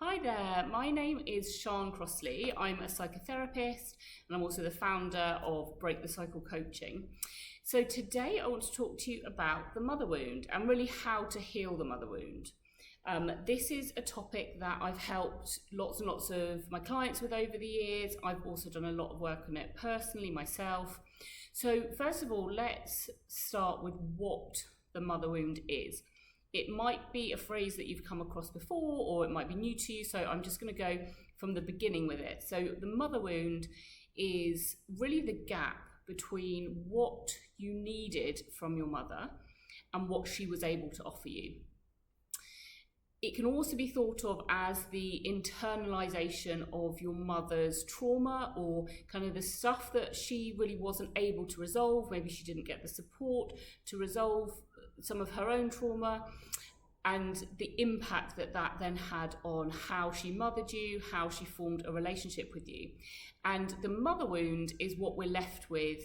Hi there, my name is Morgan-Crossley. I'm a psychotherapist and I'm also the founder of Break the Cycle Coaching. So today I want to talk to you about the mother wound and really how to heal the mother wound. This is a topic that I've helped lots and lots of my clients with over the years. I've also done a lot of work on it personally myself. So first of all, let's start with what the mother wound is. It might be a phrase that you've come across before, or it might be new to you, so I'm just going to go from the beginning with it. So the mother wound is really the gap between what you needed from your mother and what she was able to offer you. It can also be thought of as the internalization of your mother's trauma, or kind of the stuff that she really wasn't able to resolve. Maybe she didn't get the support to resolve some of her own trauma, and the impact that that then had on how she mothered you, how she formed a relationship with you. And the mother wound is what we're left with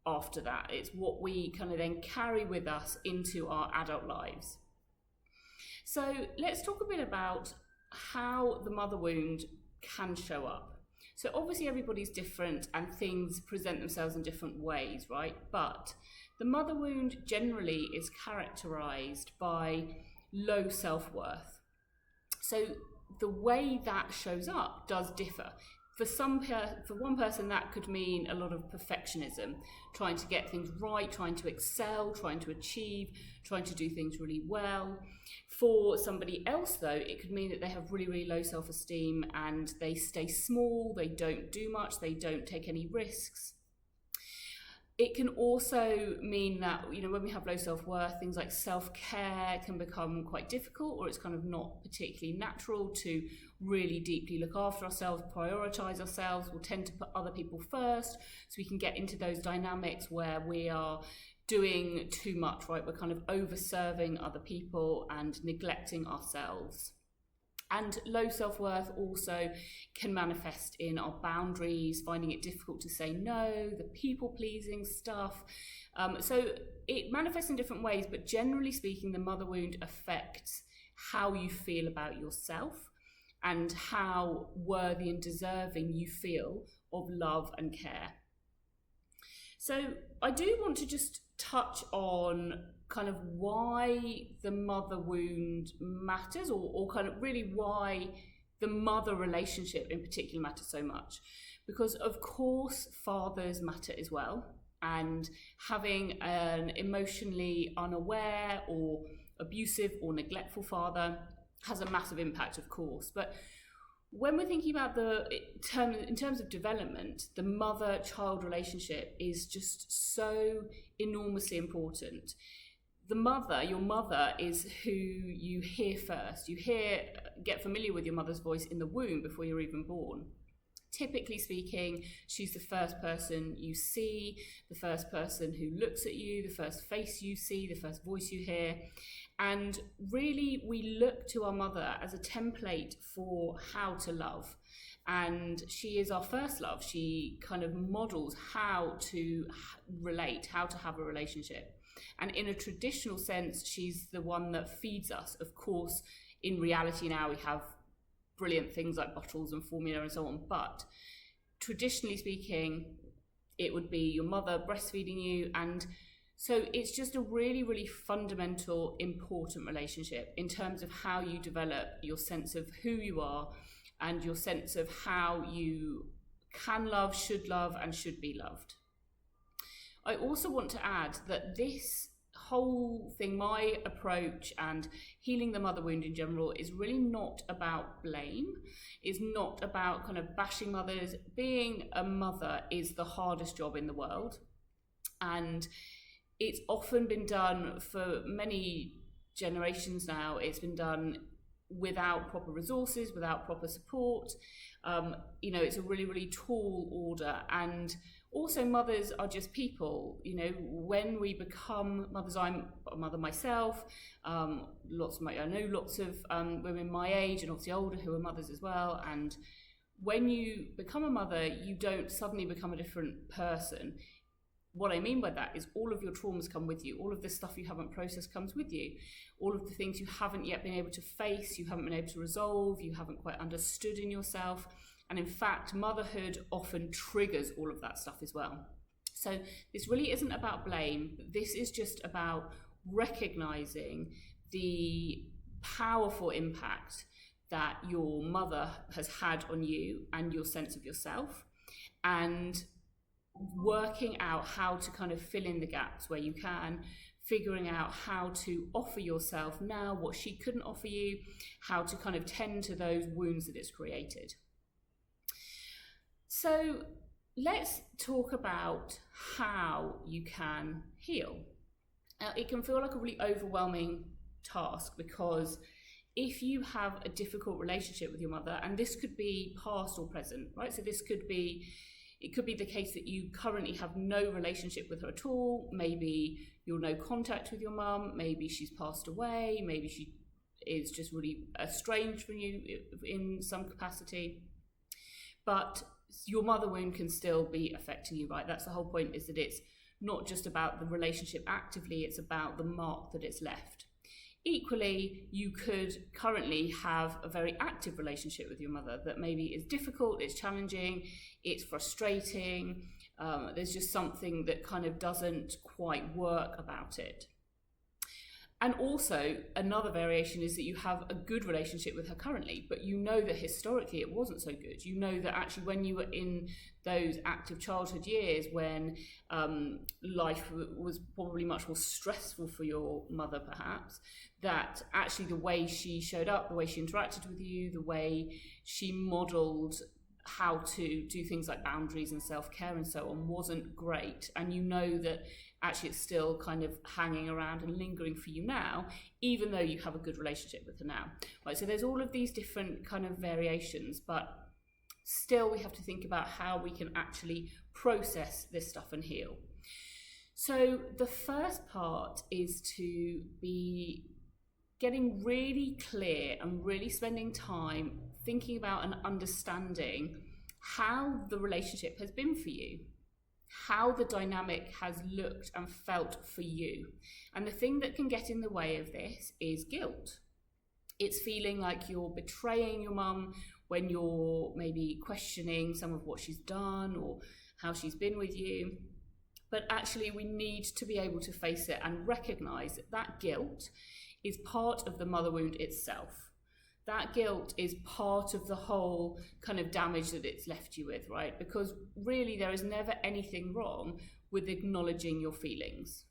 after that. It's what we kind of then carry with us into our adult lives. So let's talk a bit about how the mother wound can show up. So obviously everybody's different and things present themselves in different ways, right? But the mother wound generally is characterized by low self-worth. So the way that shows up does differ. For one person, that could mean a lot of perfectionism, trying to get things right, trying to excel, trying to achieve, trying to do things really well. For somebody else, though, it could mean that they have really, really low self-esteem and they stay small, they don't do much, they don't take any risks. It can also mean that, when we have low self-worth, things like self-care can become quite difficult, or it's kind of not particularly natural to really deeply look after ourselves, prioritize ourselves. We'll tend to put other people first, so we can get into those dynamics where we are doing too much, right? We're kind of over-serving other people and neglecting ourselves. And low self-worth also can manifest in our boundaries, finding it difficult to say no, the people-pleasing stuff. So it manifests in different ways, but generally speaking, the mother wound affects how you feel about yourself and how worthy and deserving you feel of love and care. So I do want to just touch on kind of why the mother wound matters, or kind of really why the mother relationship in particular matters so much. Because of course fathers matter as well, and having an emotionally unaware or abusive or neglectful father has a massive impact, of course. But when we're thinking about in terms of development, the mother-child relationship is just so enormously important. Your mother is who you hear first. Get familiar with your mother's voice in the womb before you're even born. Typically speaking, she's the first person you see, the first person who looks at you, the first face you see, the first voice you hear. And really, we look to our mother as a template for how to love. And she is our first love. She kind of models how to relate, how to have a relationship. And in a traditional sense, she's the one that feeds us. Of course, in reality now we have brilliant things like bottles and formula and so on. But traditionally speaking, it would be your mother breastfeeding you. And so it's just a really, really fundamental, important relationship in terms of how you develop your sense of who you are and your sense of how you can love, and should be loved. I also want to add that this whole thing, my approach and healing the mother wound in general, is really not about blame. It's not about kind of bashing mothers. Being a mother is the hardest job in the world. And it's often been done for many generations now. It's been done without proper resources, without proper support. It's a really, really tall order. And also mothers are just people. When we become mothers, I'm a mother myself. I know lots of women my age and obviously older who are mothers as well. And when you become a mother, you don't suddenly become a different person. what I mean by that is all of your traumas come with you. All of the stuff you haven't processed comes with you. All of the things you haven't yet been able to face, you haven't been able to resolve, you haven't quite understood in yourself. And in fact, motherhood often triggers all of that stuff as well. So this really isn't about blame. This is just about recognizing the powerful impact that your mother has had on you and your sense of yourself, and working out how to kind of fill in the gaps where you can, figuring out how to offer yourself now what she couldn't offer you, how to kind of tend to those wounds that it's created. So let's talk about how you can heal. It can feel like a really overwhelming task, because if you have a difficult relationship with your mother, and this could be past or present, right? So it could be the case that you currently have no relationship with her at all. Maybe you're no contact with your mum. Maybe she's passed away. Maybe she is just really estranged from you in some capacity. But your mother wound can still be affecting you, right? That's the whole point, is that it's not just about the relationship actively, it's about the mark that it's left. Equally, you could currently have a very active relationship with your mother that maybe is difficult, it's challenging, it's frustrating, there's just something that kind of doesn't quite work about it. And also, another variation is that you have a good relationship with her currently, but you know that historically it wasn't so good. You know that actually when you were in those active childhood years, when life was probably much more stressful for your mother perhaps, that actually the way she showed up, the way she interacted with you, the way she modelled how to do things like boundaries and self-care and so on wasn't great. And you know that actually it's still kind of hanging around and lingering for you now, even though you have a good relationship with her now. Right, so there's all of these different kind of variations, but still we have to think about how we can actually process this stuff and heal. So the first part is to be getting really clear and really spending time thinking about and understanding how the relationship has been for you, how the dynamic has looked and felt for you. And the thing that can get in the way of this is guilt. It's feeling like you're betraying your mum when you're maybe questioning some of what she's done or how she's been with you. But actually we need to be able to face it and recognise that that guilt is part of the mother wound itself. That guilt is part of the whole kind of damage that it's left you with, right? Because really there is never anything wrong with acknowledging your feelings.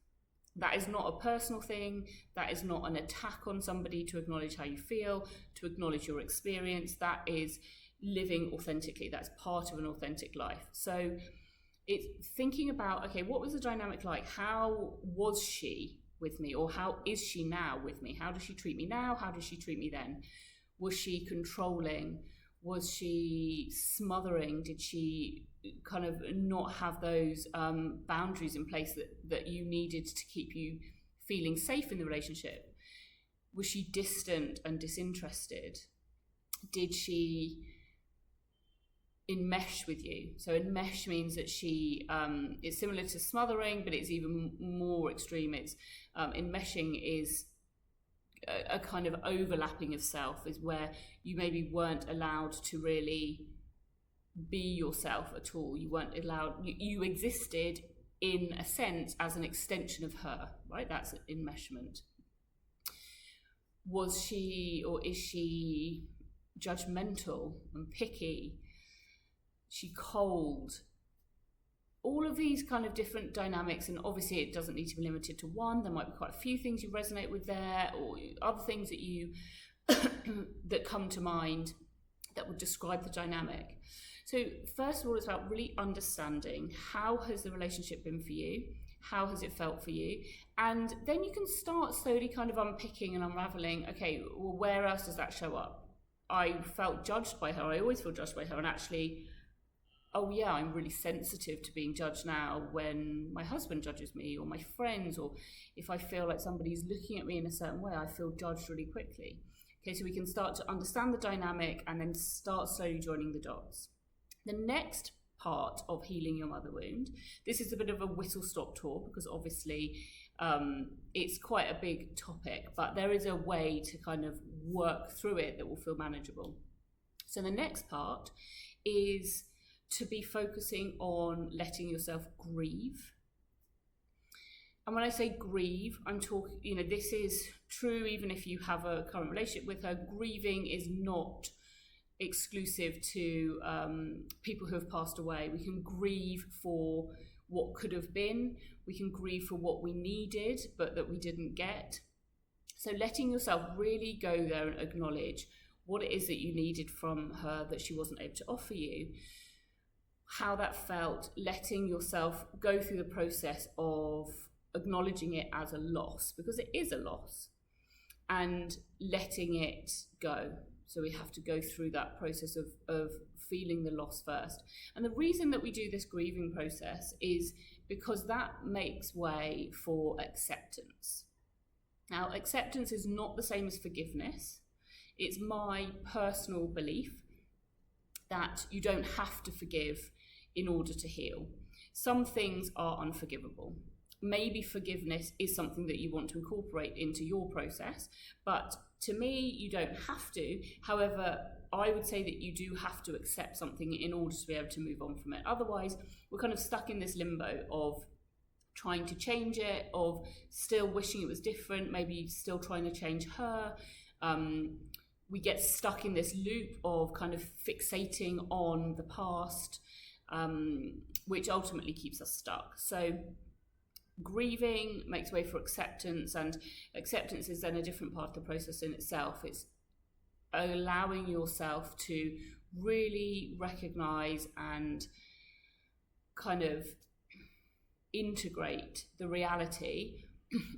That is not a personal thing. That is not an attack on somebody to acknowledge how you feel, to acknowledge your experience. That is living authentically. That's part of an authentic life. So it's thinking about, okay, what was the dynamic like? How was she with me? Or how is she now with me? How does she treat me now? How does she treat me then? Was she controlling? Was she smothering? Did she kind of not have those boundaries in place that you needed to keep you feeling safe in the relationship? Was she distant and disinterested? Did she enmesh with you? So enmesh means that she, it's similar to smothering, but it's even more extreme. It's enmeshing is a kind of overlapping of self, is where you maybe weren't allowed to really be yourself at all. You weren't allowed, you existed in a sense as an extension of her, right? That's enmeshment. Was she or is she judgmental and picky? She cold? All of these kind of different dynamics, and obviously it doesn't need to be limited to one. There might be quite a few things you resonate with there, or other things that you that come to mind that would describe the dynamic. So first of all, it's about really understanding how has the relationship been for you, how has it felt for you, and then you can start slowly kind of unpicking and unraveling, okay, well, where else does that show up? I felt judged by her, I always feel judged by her, and actually, oh yeah, I'm really sensitive to being judged now when my husband judges me, or my friends, or if I feel like somebody's looking at me in a certain way, I feel judged really quickly. Okay, so we can start to understand the dynamic and then start slowly joining the dots. The next part of healing your mother wound. This is a bit of a whistle-stop tour because obviously it's quite a big topic, but there is a way to kind of work through it that will feel manageable. So the next part is to be focusing on letting yourself grieve. And when I say grieve, I'm talking, this is true even if you have a current relationship with her. Grieving is not exclusive to people who have passed away. We can grieve for what could have been. We can grieve for what we needed but that we didn't get. So letting yourself really go there and acknowledge what it is that you needed from her that she wasn't able to offer you, how that felt, letting yourself go through the process of acknowledging it as a loss, because it is a loss, and letting it go. So we have to go through that process of feeling the loss first. And the reason that we do this grieving process is because that makes way for acceptance. Now, acceptance is not the same as forgiveness. It's my personal belief that you don't have to forgive in order to heal. Some things are unforgivable. Maybe forgiveness is something that you want to incorporate into your process, but to me, you don't have to. However, I would say that you do have to accept something in order to be able to move on from it. Otherwise, we're kind of stuck in this limbo of trying to change it, of still wishing it was different, maybe still trying to change her. We get stuck in this loop of kind of fixating on the past, which ultimately keeps us stuck. So grieving makes way for acceptance, and acceptance is then a different part of the process in itself. It's allowing yourself to really recognize and kind of integrate the reality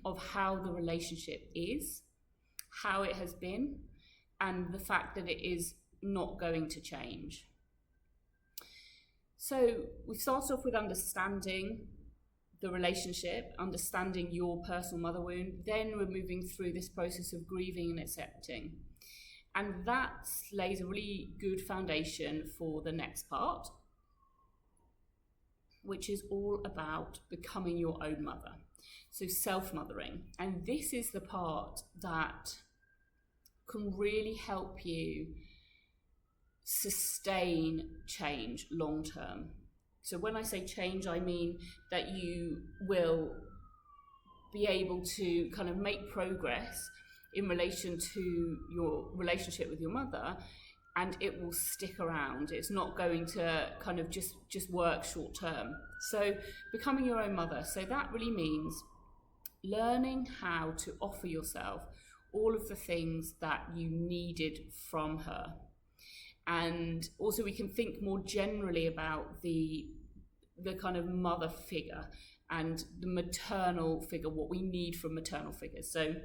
of how the relationship is, how it has been, and the fact that it is not going to change. So we start off with understanding the relationship, understanding your personal mother wound. Then we're moving through this process of grieving and accepting. And that lays a really good foundation for the next part, which is all about becoming your own mother. So self-mothering. And this is the part that can really help you sustain change long term. So when I say change, I mean that you will be able to kind of make progress in relation to your relationship with your mother, and it will stick around. It's not going to kind of just work short term. So becoming your own mother. So that really means learning how to offer yourself all of the things that you needed from her. And also we can think more generally about the kind of mother figure and the maternal figure, what we need from maternal figures. So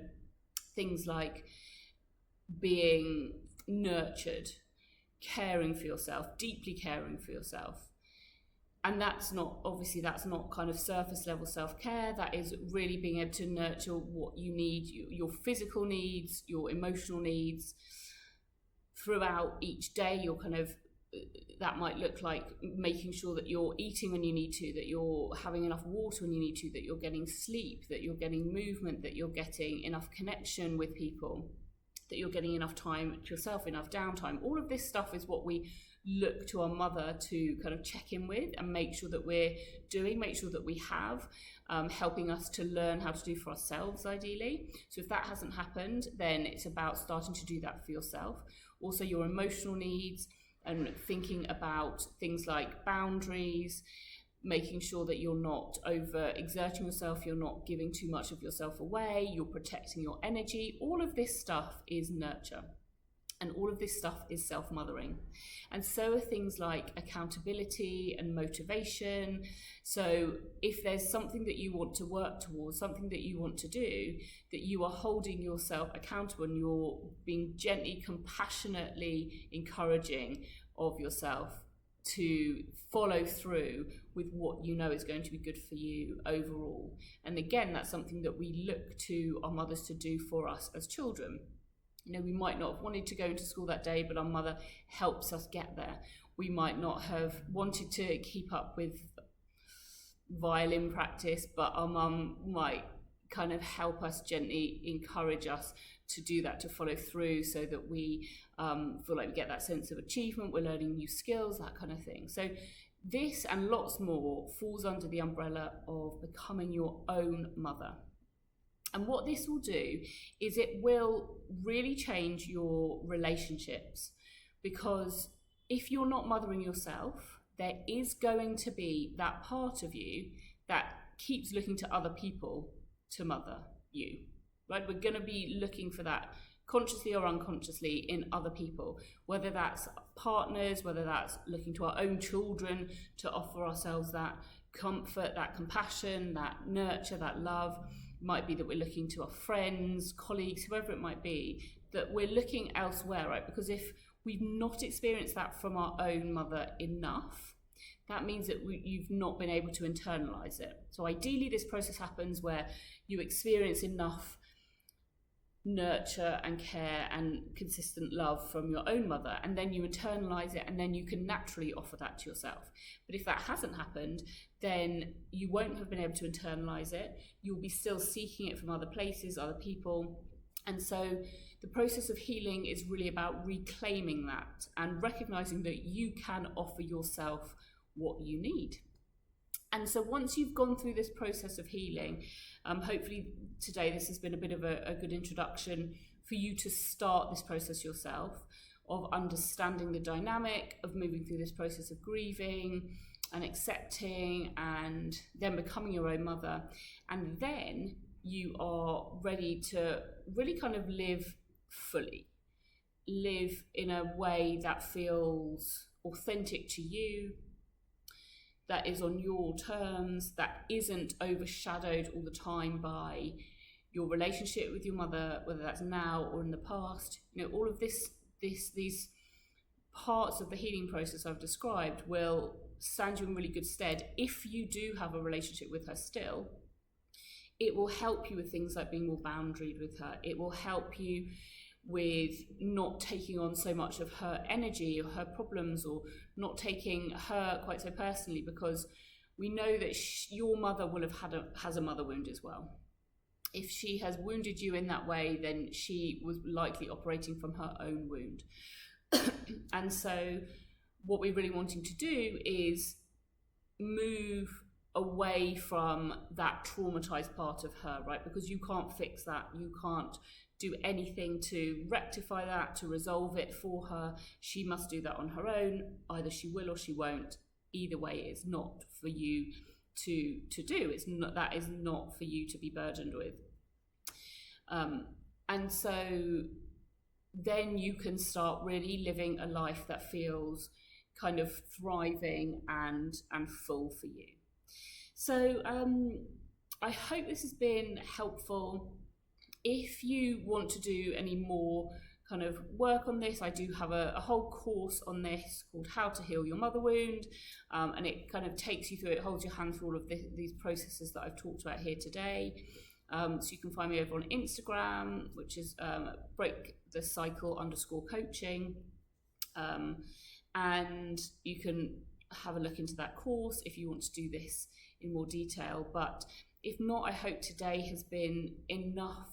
things like being nurtured, caring for yourself, deeply caring for yourself. And that's not kind of surface level self-care. That is really being able to nurture what you need, your physical needs, your emotional needs throughout each day. You're kind of, that might look like making sure that you're eating when you need to, that you're having enough water when you need to, that you're getting sleep, that you're getting movement, that you're getting enough connection with people, that you're getting enough time to yourself, enough downtime. All of this stuff is what we look to our mother to kind of check in with and make sure that we're doing, make sure that we have, helping us to learn how to do for ourselves ideally. So if that hasn't happened, then it's about starting to do that for yourself. Also your emotional needs, and thinking about things like boundaries, making sure that you're not over exerting yourself, you're not giving too much of yourself away, you're protecting your energy. All of this stuff is nurture. And all of this stuff is self-mothering. And so are things like accountability and motivation. So if there's something that you want to work towards, something that you want to do, that you are holding yourself accountable and you're being gently, compassionately encouraging of yourself to follow through with what you know is going to be good for you overall. And again, that's something that we look to our mothers to do for us as children. You know, we might not have wanted to go into school that day, but our mother helps us get there. we might not have wanted to keep up with violin practice, but our mum might kind of help us, gently encourage us to do that, to follow through, so that we feel like we get that sense of achievement, we're learning new skills, that kind of thing. So this and lots more falls under the umbrella of becoming your own mother. And what this will do is it will really change your relationships, because if you're not mothering yourself, there is going to be that part of you that keeps looking to other people to mother you, right? We're going to be looking for that consciously or unconsciously in other people, whether that's partners, whether that's looking to our own children to offer ourselves that comfort, that compassion, that nurture, that love. It might be that we're looking to our friends, colleagues, whoever it might be, that we're looking elsewhere, right? Because if we've not experienced that from our own mother enough, that means that you've not been able to internalize it. So ideally this process happens where you experience enough nurture and care and consistent love from your own mother, and then you internalize it, and then you can naturally offer that to yourself. But if that hasn't happened, then you won't have been able to internalize it. You'll be still seeking it from other places, other people. And so the process of healing is really about reclaiming that and recognizing that you can offer yourself what you need. And so once you've gone through this process of healing, hopefully today this has been a bit of a good introduction for you to start this process yourself, of understanding the dynamic of moving through this process of grieving and accepting, and then becoming your own mother. And then you are ready to really kind of live fully, live in a way that feels authentic to you, that is on your terms, that isn't overshadowed all the time by your relationship with your mother, whether that's now or in the past. You know, all of these parts of the healing process I've described will stand you in really good stead if you do have a relationship with her still. It will help you with things like being more boundaried with her. It will help you with not taking on so much of her energy or her problems, or not taking her quite so personally, because we know that your mother will have has a mother wound as well. If she has wounded you in that way, then she was likely operating from her own wound. And so what we're really wanting to do is move away from that traumatized part of her, right? Because you can't fix that. You can't do anything to rectify that, to resolve it for her. She must do that on her own. Either she will or she won't. Either way, it's not for you to do. It's not, that is not for you to be burdened with. And so then you can start really living a life that feels kind of thriving and full for you. So I hope this has been helpful. If you want to do any more kind of work on this, I do have a whole course on this called How to Heal Your Mother Wound, and it kind of takes you through, it holds your hand through all of these processes that I've talked about here today. So you can find me over on Instagram, which is breakthecycle_coaching, and you can have a look into that course if you want to do this in more detail. But if not, I hope today has been enough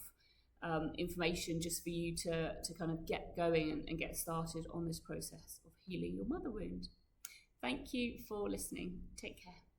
information just for you to kind of get going and get started on this process of healing your mother wound. Thank you for listening. Take care.